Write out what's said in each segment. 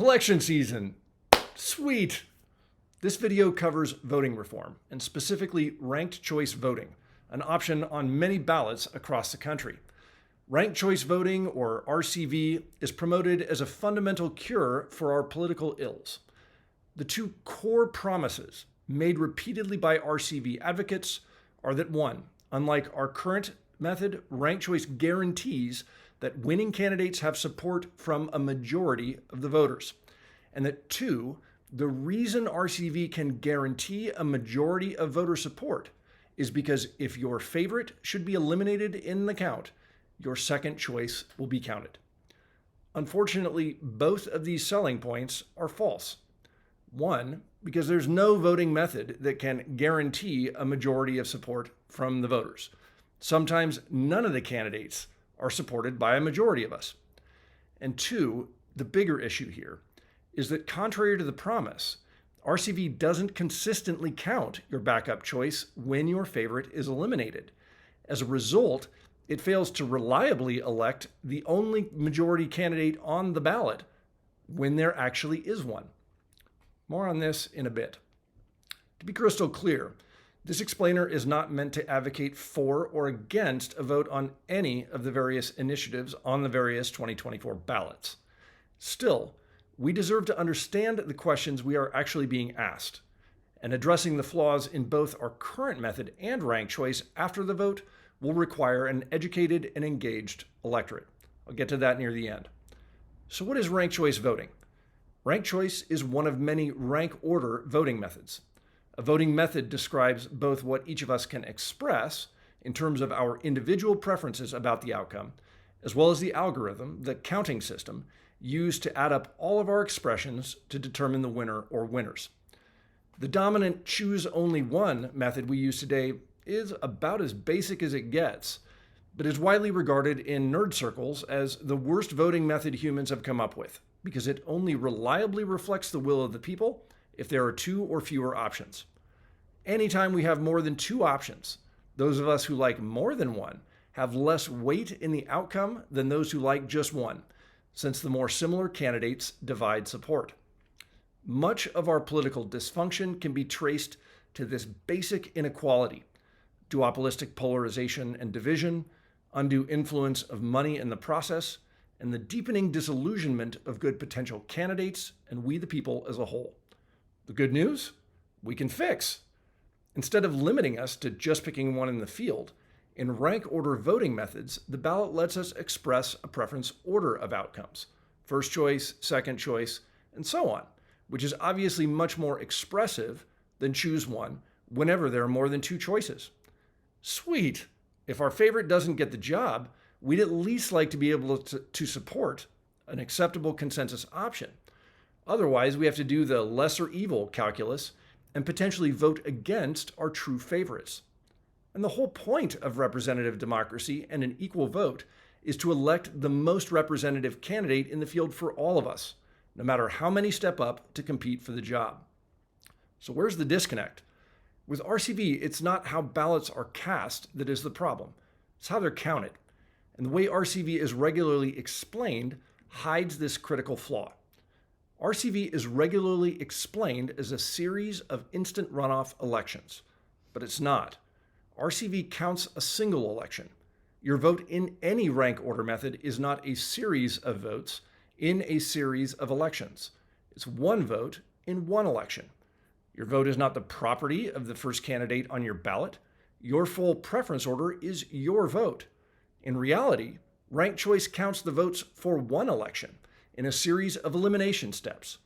Election season. Sweet. This video covers voting reform, and specifically ranked choice voting, an option on many ballots across the country. Ranked choice voting, or RCV, is promoted as a fundamental cure for our political ills. The two core promises made repeatedly by RCV advocates are that 1, unlike our current method, ranked choice guarantees that winning candidates have support from a majority of the voters. And that 2, the reason RCV can guarantee a majority of voter support is because if your favorite should be eliminated in the count, your second choice will be counted. Unfortunately, both of these selling points are false. 1, because there's no voting method that can guarantee a majority of support from the voters. Sometimes none of the candidates are supported by a majority of us. And 2, the bigger issue here is that contrary to the promise, RCV doesn't consistently count your backup choice when your favorite is eliminated. As a result, it fails to reliably elect the only majority candidate on the ballot when there actually is one. More on this in a bit. To be crystal clear, this explainer is not meant to advocate for or against a vote on any of the various initiatives on the various 2024 ballots. Still, we deserve to understand the questions we are actually being asked, and addressing the flaws in both our current method and ranked choice after the vote will require an educated and engaged electorate. I'll get to that near the end. So what is ranked choice voting? Ranked choice is one of many rank order voting methods. A voting method describes both what each of us can express in terms of our individual preferences about the outcome, as well as the algorithm, the counting system, used to add up all of our expressions to determine the winner or winners. The dominant choose only one method we use today is about as basic as it gets, but is widely regarded in nerd circles as the worst voting method humans have come up with, because it only reliably reflects the will of the people if there are 2 or fewer options. Anytime we have more than 2 options, those of us who like more than one have less weight in the outcome than those who like just one, since the more similar candidates divide support. Much of our political dysfunction can be traced to this basic inequality: duopolistic polarization and division, undue influence of money in the process, and the deepening disillusionment of good potential candidates and we the people as a whole. The good news? We can fix. Instead of limiting us to just picking one in the field, in rank order voting methods, the ballot lets us express a preference order of outcomes: first choice, second choice, and so on, which is obviously much more expressive than choose one whenever there are more than 2 choices. Sweet! If our favorite doesn't get the job, we'd at least like to be able to support an acceptable consensus option. Otherwise, we have to do the lesser evil calculus and potentially vote against our true favorites. And the whole point of representative democracy and an equal vote is to elect the most representative candidate in the field for all of us, no matter how many step up to compete for the job. So where's the disconnect? With RCV, it's not how ballots are cast that is the problem. It's how they're counted. And the way RCV is regularly explained hides this critical flaw. RCV is regularly explained as a series of instant runoff elections, but it's not. RCV counts a single election. Your vote in any rank order method is not a series of votes in a series of elections. It's one vote in one election. Your vote is not the property of the first candidate on your ballot. Your full preference order is your vote. In reality, ranked choice counts the votes for one election in a series of elimination steps.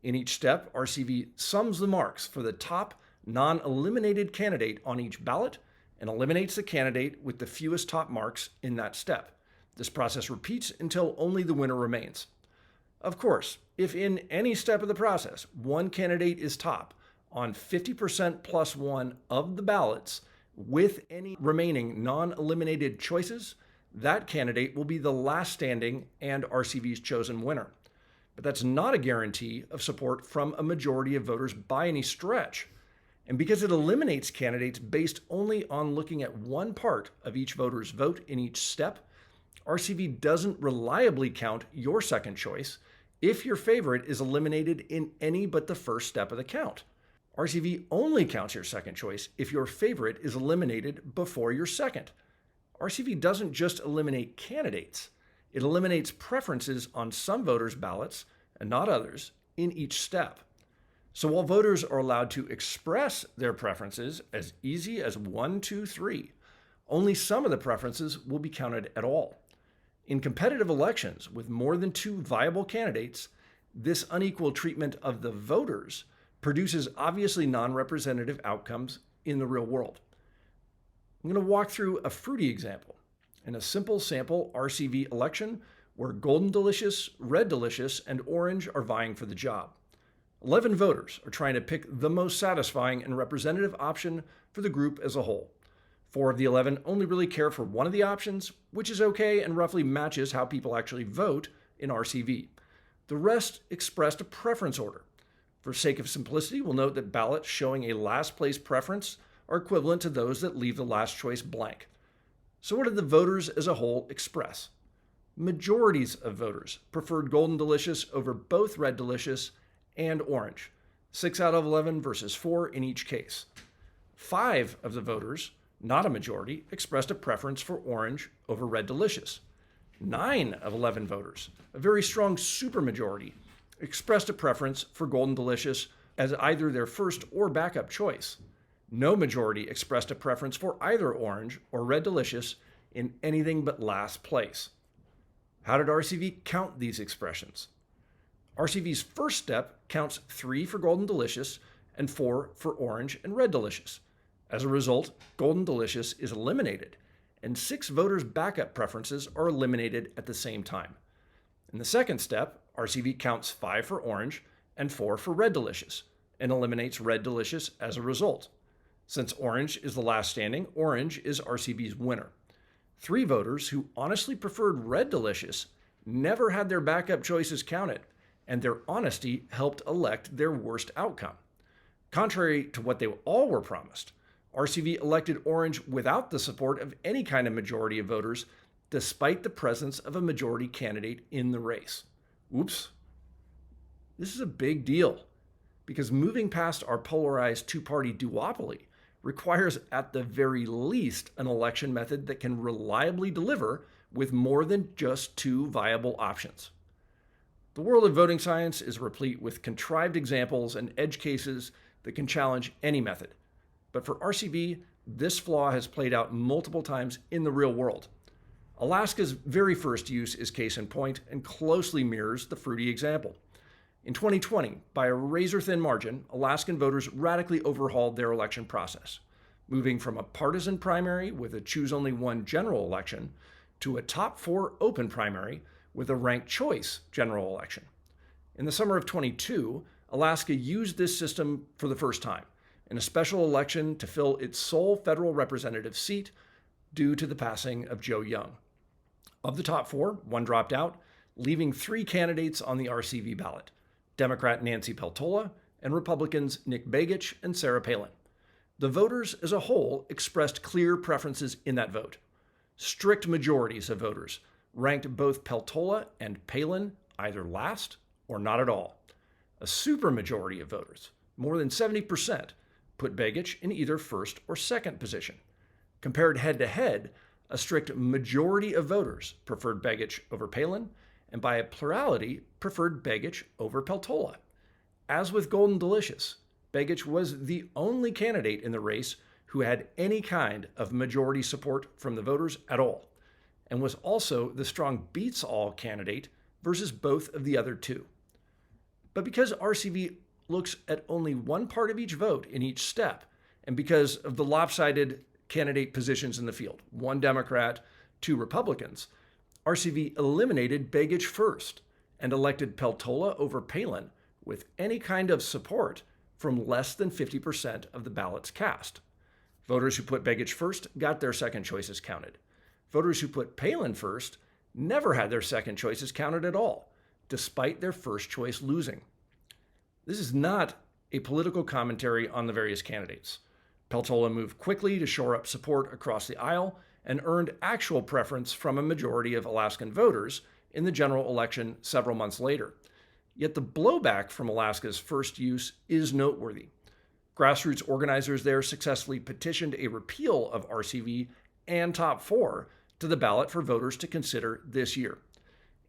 In each step, RCV sums the marks for the top non-eliminated candidate on each ballot and eliminates the candidate with the fewest top marks in that step. This process repeats until only the winner remains. Of course, if in any step of the process, one candidate is top on 50% plus 1 of the ballots with any remaining non-eliminated choices, that candidate will be the last standing and RCV's chosen winner. But that's not a guarantee of support from a majority of voters by any stretch. And because it eliminates candidates based only on looking at one part of each voter's vote in each step, RCV doesn't reliably count your second choice if your favorite is eliminated in any but the first step of the count. RCV only counts your second choice if your favorite is eliminated before your second. RCV doesn't just eliminate candidates, it eliminates preferences on some voters' ballots and not others in each step. So while voters are allowed to express their preferences as easy as 1, 2, 3, only some of the preferences will be counted at all. In competitive elections with more than 2 viable candidates, this unequal treatment of the voters produces obviously non-representative outcomes in the real world. I'm going to walk through a fruity example in a simple sample RCV election where Golden Delicious, Red Delicious, and Orange are vying for the job. 11 voters are trying to pick the most satisfying and representative option for the group as a whole. 4 of the 11 only really care for one of the options, which is okay and roughly matches how people actually vote in RCV. The rest expressed a preference order. For sake of simplicity, we'll note that ballots showing a last place preference are equivalent to those that leave the last choice blank. So what did the voters as a whole express? Majorities of voters preferred Golden Delicious over both Red Delicious and Orange, 6 out of 11 versus 4 in each case. 5 of the voters, not a majority, expressed a preference for Orange over Red Delicious. 9 of 11 voters, a very strong supermajority, expressed a preference for Golden Delicious as either their first or backup choice. No majority expressed a preference for either Orange or Red Delicious in anything but last place. How did RCV count these expressions? RCV's first step counts 3 for Golden Delicious and 4 for Orange and Red Delicious. As a result, Golden Delicious is eliminated, and 6 voters' backup preferences are eliminated at the same time. In the second step, RCV counts 5 for Orange and 4 for Red Delicious, and eliminates Red Delicious as a result. Since Orange is the last standing, Orange is RCV's winner. 3 voters who honestly preferred Red Delicious never had their backup choices counted, and their honesty helped elect their worst outcome. Contrary to what they all were promised, RCV elected Orange without the support of any kind of majority of voters, despite the presence of a majority candidate in the race. Oops. This is a big deal, because moving past our polarized two-party duopoly requires at the very least an election method that can reliably deliver with more than just 2 viable options. The world of voting science is replete with contrived examples and edge cases that can challenge any method. But for RCV, this flaw has played out multiple times in the real world. Alaska's very first use is case in point and closely mirrors the fruity example. In 2020, by a razor-thin margin, Alaskan voters radically overhauled their election process, moving from a partisan primary with a choose-only-one general election to a top 4 open primary with a ranked choice general election. In the summer of 22, Alaska used this system for the first time in a special election to fill its sole federal representative seat due to the passing of Joe Young. Of the top 4, 1 dropped out, leaving 3 candidates on the RCV ballot: Democrat Nancy Peltola and Republicans Nick Begich and Sarah Palin. The voters as a whole expressed clear preferences in that vote. Strict majorities of voters ranked both Peltola and Palin either last or not at all. A supermajority of voters, more than 70%, put Begich in either first or second position. Compared head-to-head, a strict majority of voters preferred Begich over Palin, and by a plurality preferred Begich over Peltola. As with Golden Delicious, Begich was the only candidate in the race who had any kind of majority support from the voters at all, and was also the strong beats-all candidate versus both of the other 2. But because RCV looks at only one part of each vote in each step, and because of the lopsided candidate positions in the field, 1 Democrat, 2 Republicans, RCV eliminated Begich first and elected Peltola over Palin with any kind of support from less than 50% of the ballots cast. Voters who put Begich first got their second choices counted. Voters who put Palin first never had their second choices counted at all, despite their first choice losing. This is not a political commentary on the various candidates. Peltola moved quickly to shore up support across the aisle and earned actual preference from a majority of Alaskan voters in the general election several months later. Yet the blowback from Alaska's first use is noteworthy. Grassroots organizers there successfully petitioned a repeal of RCV and Top 4 to the ballot for voters to consider this year.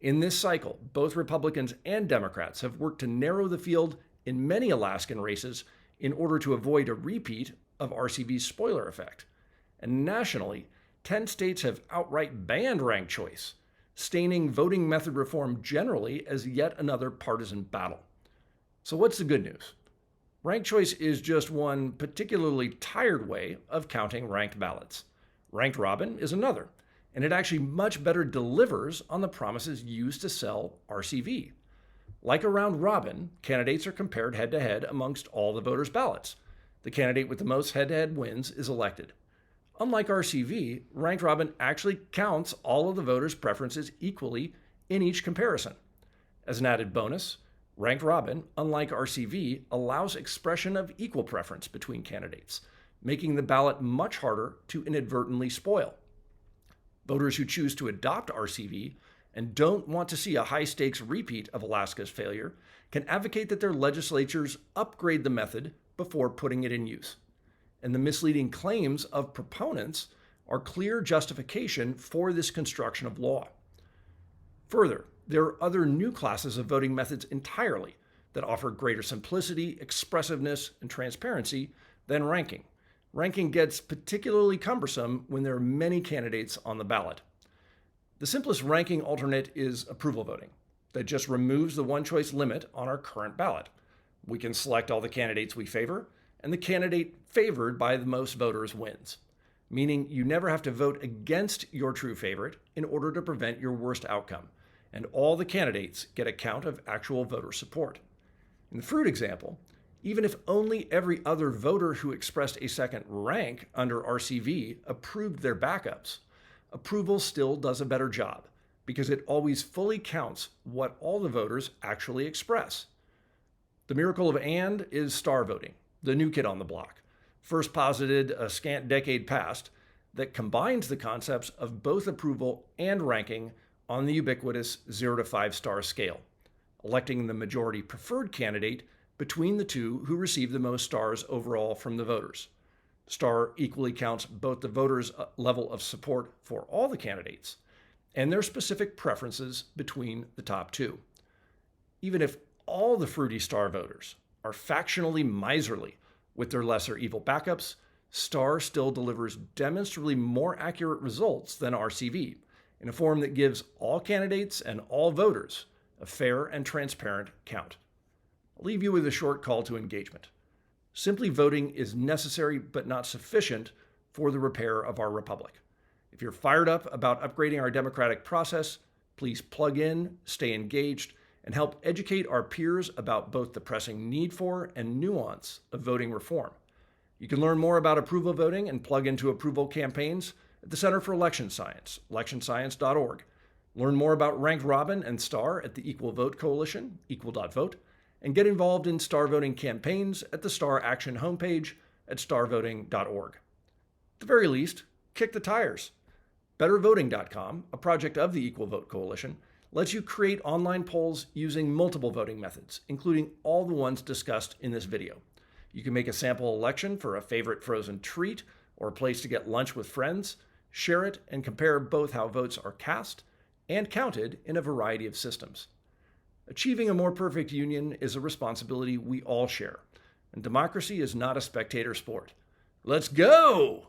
In this cycle, both Republicans and Democrats have worked to narrow the field in many Alaskan races in order to avoid a repeat of RCV's spoiler effect. And nationally, 10 states have outright banned ranked choice, staining voting method reform generally as yet another partisan battle. So what's the good news? Ranked choice is just one particularly tired way of counting ranked ballots. Ranked robin is another, and it actually much better delivers on the promises used to sell RCV. Like a round robin, candidates are compared head-to-head amongst all the voters' ballots. The candidate with the most head-to-head wins is elected. Unlike RCV, ranked robin actually counts all of the voters' preferences equally in each comparison. As an added bonus, ranked robin, unlike RCV, allows expression of equal preference between candidates, making the ballot much harder to inadvertently spoil. Voters who choose to adopt RCV and don't want to see a high-stakes repeat of Alaska's failure can advocate that their legislatures upgrade the method before putting it in use. And the misleading claims of proponents are clear justification for this construction of law. Further, there are other new classes of voting methods entirely that offer greater simplicity, expressiveness, and transparency than ranking. Ranking gets particularly cumbersome when there are many candidates on the ballot. The simplest ranking alternate is approval voting, that just removes the one-choice limit on our current ballot. We can select all the candidates we favor, and the candidate favored by the most voters wins, meaning you never have to vote against your true favorite in order to prevent your worst outcome, and all the candidates get a count of actual voter support. In the fruit example, even if only every other voter who expressed a second rank under RCV approved their backups, approval still does a better job because it always fully counts what all the voters actually express. The miracle of and is star voting, the new kid on the block, first posited a scant decade past, that combines the concepts of both approval and ranking on the ubiquitous 0 to 5 star scale, electing the majority preferred candidate between the two who receive the most stars overall from the voters. Star equally counts both the voters' level of support for all the candidates and their specific preferences between the top two. Even if all the fruity star voters are factionally miserly with their lesser evil backups, Star still delivers demonstrably more accurate results than RCV in a form that gives all candidates and all voters a fair and transparent count. I'll leave you with a short call to engagement. Simply voting is necessary but not sufficient for the repair of our republic. If you're fired up about upgrading our democratic process, please plug in, stay engaged, and help educate our peers about both the pressing need for and nuance of voting reform. You can learn more about approval voting and plug into approval campaigns at the Center for Election Science, electionscience.org. Learn more about Ranked Robin and Star at the Equal Vote Coalition, equal.vote, and get involved in star voting campaigns at the Star Action homepage at starvoting.org. At the very least, kick the tires. BetterVoting.com, a project of the Equal Vote Coalition, lets you create online polls using multiple voting methods, including all the ones discussed in this video. You can make a sample election for a favorite frozen treat or a place to get lunch with friends, share it, and compare both how votes are cast and counted in a variety of systems. Achieving a more perfect union is a responsibility we all share, and democracy is not a spectator sport. Let's go!